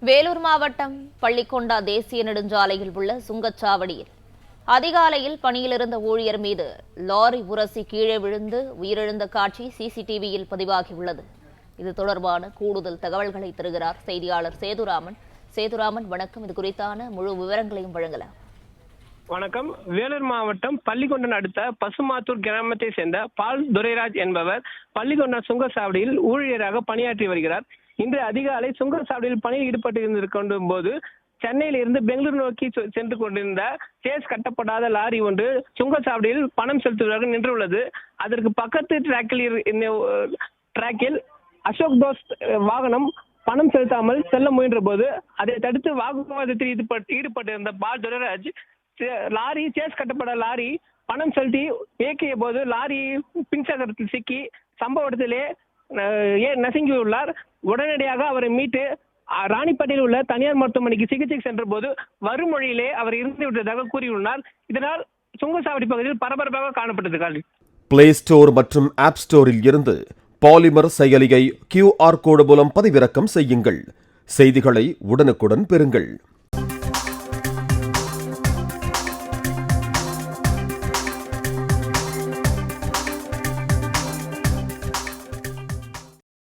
வேலூர் மாவட்டம் பள்ளிக்கொண்டா தேசிய நெடுஞ்சாலையில் உள்ள சுங்கச்சாவடியில் அதிகாலையில் பணியிலிருந்த ஊழியர் மீது லாரி உரசி கீழே விழுந்து உயிரிழந்த காட்சி சிசிடிவியில் பதிவாகியுள்ளது. இது தொடர்பான கூடுதல் தகவல்களை தருகிறார் செய்தியாளர் சேதுராமன். சேதுராமன், வணக்கம். இது குறித்தான முழு விவரங்களையும் வழங்கலாம். வணக்கம். வேலூர் மாவட்டம் பள்ளிக்கொண்டன் அடுத்த பசுமாத்தூர் கிராமத்தை சேர்ந்த பால் துரைராஜ் என்பவர் பள்ளிக்கொண்டன் சுங்கச்சாவடியில் ஊழியராக பணியாற்றி வருகிறார். இன்று அதிகாலை சுங்கச்சாவடியில் பணியில் ஈடுபட்டு கொண்டும் போது சென்னையில் இருந்து பெங்களூர் நோக்கி சென்று கொண்டிருந்த கேஸ் கட்டப்படாத லாரி ஒன்று சுங்கச்சாவடியில் பணம் செலுத்துவதாக நின்றுள்ளது. அதற்கு பக்கத்து டிராக்கில் அசோக் போஸ் வாகனம் பணம் செலுத்தாமல் செல்ல முயன்ற போது அதை தடுத்து வாக்குவாதத்தில் ஈடுபட்டிருந்த பால் துரைராஜ் லாரி சேஸ் கட்டப்பட்ட லாரி பணம் செலுத்தி இயக்கிய போது லாரி பின்சக்கரத்தில் சிக்கி சம்பவத்திலே நசுங்கியுள்ளார். உடனடியாக அவரை மீட்டு ராணிப்பேட்டையில் உள்ள தனியார் மருத்துவமனைக்கு சிகிச்சைக்கு சென்ற போது வறுமொழியிலே அவர் இறந்து விட்டதாக கூறியுள்ளார். இதனால் சுங்கச்சாவடி பகுதியில் பரபரப்பாக காணப்பட்டது. பிளே ஸ்டோர் மற்றும் ஆப் ஸ்டோரில் இருந்து பாலிமர் செயலியை QR கோடு மூலம் பதிவிறக்கம் செய்யுங்கள். செய்திகளை உடனுக்குடன் பெறுங்கள்.